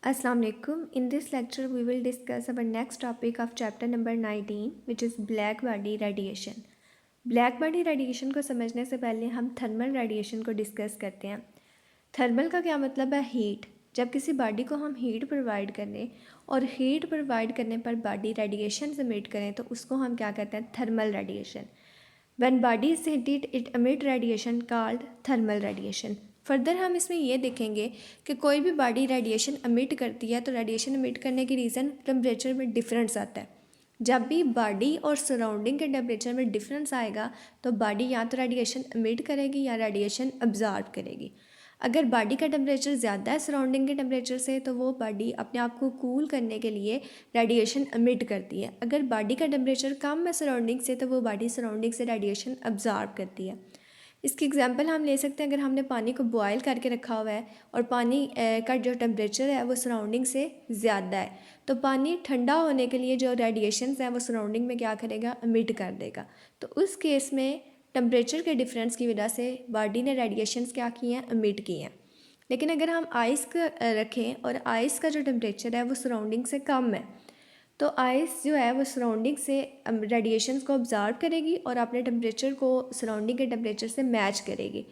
Assalamu alaikum. In this lecture, we will discuss our next topic of chapter number 19, which is black body radiation. Black body radiation को समझने से पहले हम thermal radiation को discuss करते हैं। Thermal का क्या मतलब है? हीट। जब किसी बॉडी को हम हीट प्रोवाइड करें और हीट प्रोवाइड करने पर बॉडी रेडिएशन एमिट करें तो उसको हम क्या कहते हैं? Thermal radiation. When body is heated it emit radiation called thermal radiation. Further हम इसमें ये देखेंगे कि कोई भी बॉडी रेडिएशन एमिट करती है तो रेडिएशन एमिट करने की रीज़न टेम्परेचर में डिफरेंस आता है। जब भी बॉडी और सराउंडिंग के टेम्परेचर में डिफरेंस आएगा तो बॉडी या तो रेडिएशन एमिट करेगी या रेडिएशन अब्जॉर्ब करेगी। अगर बॉडी का टेम्परेचर ज़्यादा है सराउंडिंग के टेम्परेचर से तो वो बॉडी अपने आप को कूल करने के लिए रेडिएशन एमिट करती है। अगर बॉडी का टेम्परेचर कम है सराउंडिंग से तो वो बॉडी सराउंडिंग से रेडिएशन अब्जॉर्ब करती है। इसकी एग्जांपल हम ले सकते हैं, अगर हमने पानी को बॉयल करके रखा हुआ है और पानी का जो टेम्परेचर है वो सराउंडिंग से ज़्यादा है तो पानी ठंडा होने के लिए जो रेडिएशंस हैं वो सराउंडिंग में क्या करेगा? एमिट कर देगा। तो उस केस में टेम्परेचर के डिफरेंस की वजह से बॉडी ने रेडिएशंस क्या किए हैं? एमिट किए हैं। लेकिन अगर हम आइस का रखें और आइस का जो टेम्परेचर है वो सराउंडिंग से कम है तो आइस जो है वो सराउंडिंग से रेडिएशंस को ऑब्जर्व करेगी और अपने टेम्परेचर को सराउंडिंग के टेम्परेचर से मैच करेगी।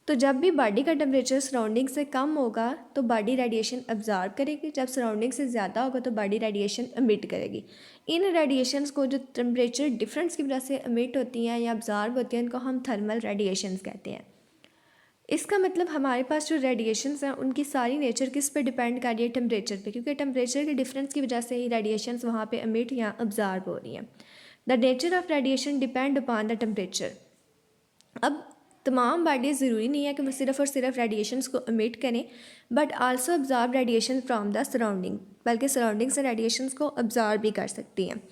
तो जब भी बॉडी का टेम्परेचर सराउंडिंग से कम होगा तो बॉडी रेडिएशन अब्जॉर्ब करेगी, जब सराउंडिंग से ज़्यादा होगा तो बॉडी रेडिएशन एमिट करेगी। इन रेडिएशंस को जो टेम्परेचर डिफरेंस की वजह से एमिट होती हैं या अब्जॉर्ब होती हैं उनको हम थर्मल रेडिएशंस कहते हैं। इसका मतलब हमारे पास जो रेडिएशंस हैं उनकी सारी नेचर किस पे डिपेंड कर रही है? टेम्परेचर पे, क्योंकि टेम्परेचर के डिफरेंस की वजह से ही रेडिएशंस वहाँ पे एमिट या अब्जॉर्ब हो रही हैं। The nature of radiation depend upon the temperature. अब तमाम बॉडीज़ ज़रूरी नहीं है कि वो सिर्फ़ और सिर्फ रेडिएशंस को एमिट करें but also absorb radiation from the surrounding, बल्कि सराउंडिंग से रेडिएशंस को अब्जॉर्ब भी कर सकती हैं।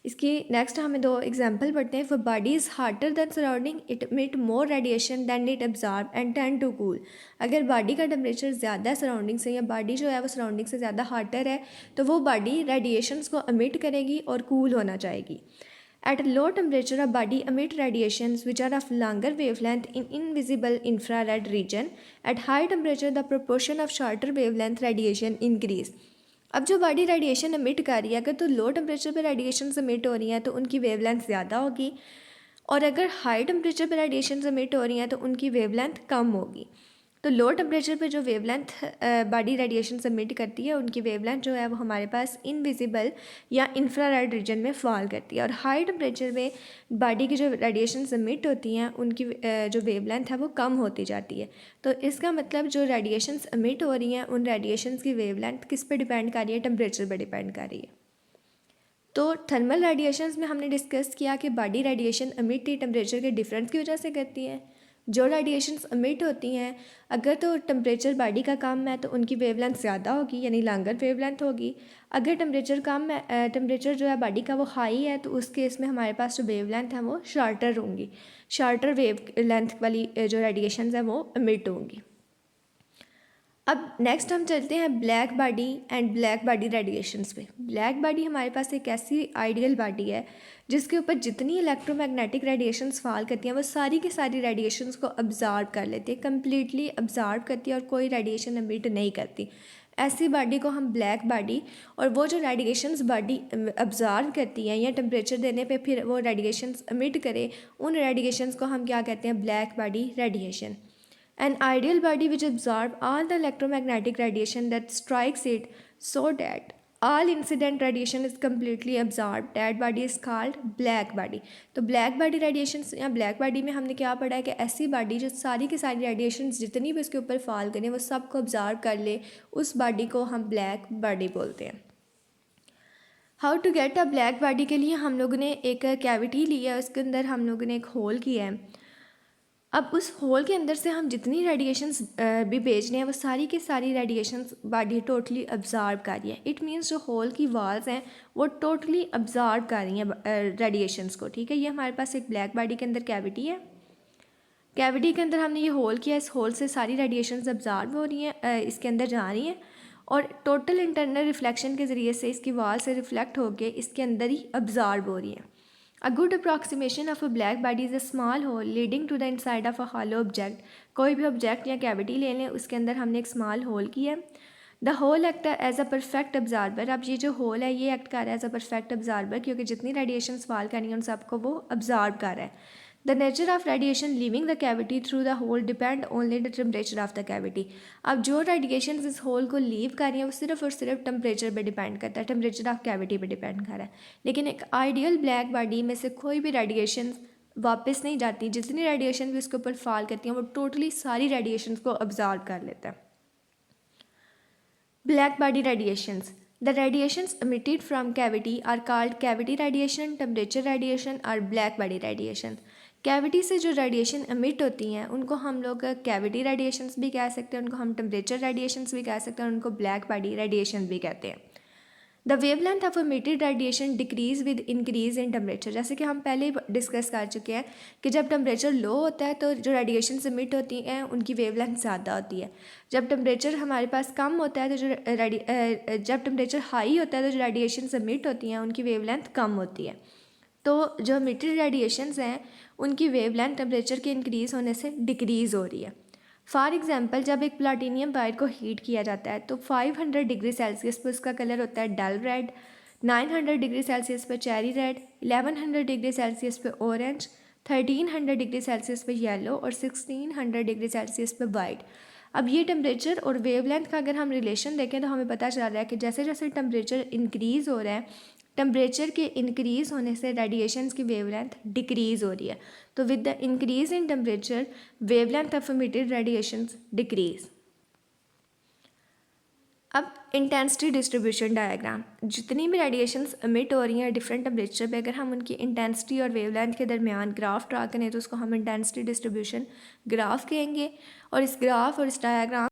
इसकी नेक्स्ट हमें दो एग्जांपल पढ़ते हैं। For body is hotter than surrounding it emit more radiation than it absorb and tend to cool. अगर बॉडी का टेम्परेचर ज़्यादा है सराउंडिंग से या बॉडी जो है वो सराउंडिंग से ज़्यादा हार्टर है तो वो बॉडी रेडिएशंस को एमिट करेगी और कूल होना चाहेगी। At a low temperature, a body emit radiations which are of longer wavelength in invisible infrared region. At high temperature, the proportion of shorter wavelength radiation increase. अब जो body radiation emit कर रही है अगर तो low temperature पे radiation emit हो रही हैं तो उनकी वेवलेंथ ज़्यादा होगी और अगर हाई टेम्परेचर पे रेडिएशन एमिट हो रही हैं तो उनकी वेवलेंथ कम होगी। तो लो टेम्परेचर पे जो वेवलेंथ बॉडी रेडिएशन एमिट करती है उनकी वेवलेंथ जो है वो हमारे पास इनविजिबल या इंफ्रारेड रीजन में फॉल करती है और हाई टेम्परेचर में बॉडी की जो रेडिएशन एमिट होती हैं उनकी जो वेवलेंथ है वो कम होती जाती है। तो इसका मतलब जो रेडिएशंस एमिट हो रही हैं उन रेडिएशंस की वेवलेंथ किस पे डिपेंड कर रही है? टेम्परेचर पे डिपेंड कर रही है। तो थर्मल रेडिएशंस में हमने डिस्कस किया कि बॉडी रेडिएशन एमिट टेम्परेचर के डिफरेंस की वजह से करती है। जो रेडिएशंस एमिट होती हैं अगर तो टेम्परेचर बॉडी का कम है तो उनकी वेवलेंथ ज़्यादा होगी यानी लॉन्गर वेवलेंथ होगी। अगर टेम्परेचर कम है टेम्परेचर जो है बॉडी का वो हाई है तो उस केस में हमारे पास जो वेवलेंथ है वो शॉर्टर होंगी, शॉर्टर वेव लेंथ वाली जो रेडिएशंस हैं वो एमिट होंगी। अब नेक्स्ट हम चलते हैं black body and black body radiations पे। ब्लैक बॉडी हमारे पास एक ऐसी आइडियल बॉडी है जिसके ऊपर जितनी इलेक्ट्रोमैग्नेटिक रेडिएशंस फॉल करती हैं वो सारी की सारी रेडिएशंस को अब्जॉर्ब कर लेती है, कम्प्लीटली अब्जॉर्ब करती है और कोई रेडिएशन एमिट नहीं करती। ऐसी बॉडी को हम ब्लैक बॉडी, और वो जो रेडिएशंस बॉडी अब्जॉर्ब करती हैं या टेम्परेचर देने पे फिर वो रेडिएशंस एमिट करे उन रेडिएशंस को हम क्या कहते हैं? Black body radiation. An ideal body which absorbs all the electromagnetic radiation that strikes it so that all incident radiation is completely absorbed, that body is called black body. तो black body radiation या black body में हमने क्या पढ़ा है कि ऐसी body जो सारी की सारी रेडिएशन जितनी भी उसके ऊपर फॉल करें वो सबको ऑब्जर्व कर ले, उस बॉडी को हम ब्लैक बॉडी बोलते हैं। How to get a black body के लिए हम लोगों ने एक कैविटी लिया है, उसके अंदर हम लोगों ने एक होल किया है। अब उस होल के अंदर से हम जितनी रेडिएशंस भी भेज रहे हैं वो सारी की सारी रेडिएशंस बॉडी टोटली अब्जॉर्ब कर रही है। इट मीन्स जो होल की वॉल्स हैं वो टोटली अब्जॉर्ब कर रही हैं रेडिएशंस को। ठीक है, ये हमारे पास एक ब्लैक बॉडी के अंदर कैविटी है। कैविटी के अंदर हमने ये होल किया, इस होल से सारी रेडिएशंस अब्जॉर्ब हो रही हैं, इसके अंदर जा रही हैं और टोटल इंटरनल रिफ्लेक्शन के ज़रिए से इसकी वॉल से रिफ्लेक्ट होकर इसके अंदर ही अब्जॉर्ब हो रही हैं। A good approximation of a black body is a small hole leading to the inside of a hollow object. कोई भी ऑब्जेक्ट या कैविटी ले लें उसके अंदर हमने एक स्मॉल होल किया है the hole act as a perfect absorber. अब ये जो होल है ये एक्ट कर रहा है एज अ परफेक्ट अब्जार्बर, क्योंकि जितनी रेडिएशन फॉल कर रही है उन सबको वो अब्जार्ब कर रहा है। The nature of radiation living the cavity through the hole depend only the temperature of the cavity. अब जो रेडिएशन इस होल को लीव कर रही है वो सिर्फ और सिर्फ टेम्परेचर पे डिपेंड करता है, टेम्परेचर ऑफ कैविटी पे डिपेंड कर रहा है। लेकिन एक आइडियल ब्लैक बॉडी में से कोई भी रेडिएशन वापस नहीं जाती, जितनी रेडिएशन भी उसके ऊपर फॉल करती हैं वो टोटली सारी रेडिएशन को अब्जॉर्ब कर लेता है। Black body radiations. The radiations emitted from cavity are called cavity radiation, temperature radiation और black body radiation. कैविटी से जो रेडिएशन एमिट होती हैं उनको हम लोग कैविटी रेडिएशंस भी कह सकते हैं, उनको हम टेम्परेचर रेडिएशंस भी कह सकते हैं, उनको ब्लैक बॉडी रेडिएशन भी कहते हैं। The wavelength of emitted radiation decrease with increase in temperature. जैसे कि हम पहले ही डिस्कस कर चुके हैं कि जब टेम्परेचर लो होता है तो जो रेडिएशन एमिट होती हैं उनकी वेवलेंथ ज़्यादा होती है। जब टेम्परेचर हमारे पास कम होता है तो जब टेम्परेचर हाई होता है तो जो रेडिएशन एमिट होती हैं उनकी वेवलेंथ कम होती है। तो जो emitted रेडिएशंस हैं उनकी वेवलेंथ टेम्परेचर के इंक्रीज़ होने से डिक्रीज़ हो रही है। फॉर एग्जांपल जब एक प्लाटिनियम वायर को हीट किया जाता है तो 500 डिग्री सेल्सियस पर उसका कलर होता है डल रेड, 900 डिग्री सेल्सियस पे चेरी रेड, 1100 डिग्री सेल्सियस पे ऑरेंज, 1300 डिग्री सेल्सियस पे येलो और 1600 डिग्री सेल्सियस पे वाइट। अब ये टेम्परेचर और वेवलेंथ का अगर हम रिलेशन देखें तो हमें पता चल रहा है कि जैसे जैसे टेम्परेचर इंक्रीज़ हो रहा है, टेम्परेचर के इंक्रीज़ होने से रेडिएशंस की वेवलेंथ डिक्रीज़ हो रही है। तो with the increase in temperature wavelength of emitted radiations decrease. अब इंटेंसिटी डिस्ट्रीब्यूशन डायग्राम, जितनी भी रेडिएशंस एमिट हो रही हैं डिफरेंट टेम्परेचर पे, अगर हम उनकी इंटेंसिटी और वेवलेंथ के दरमियान ग्राफ ड्रा करें तो उसको हम इंटेंसिटी डिस्ट्रीब्यूशन ग्राफ कहेंगे। और इस ग्राफ और इस डायग्राम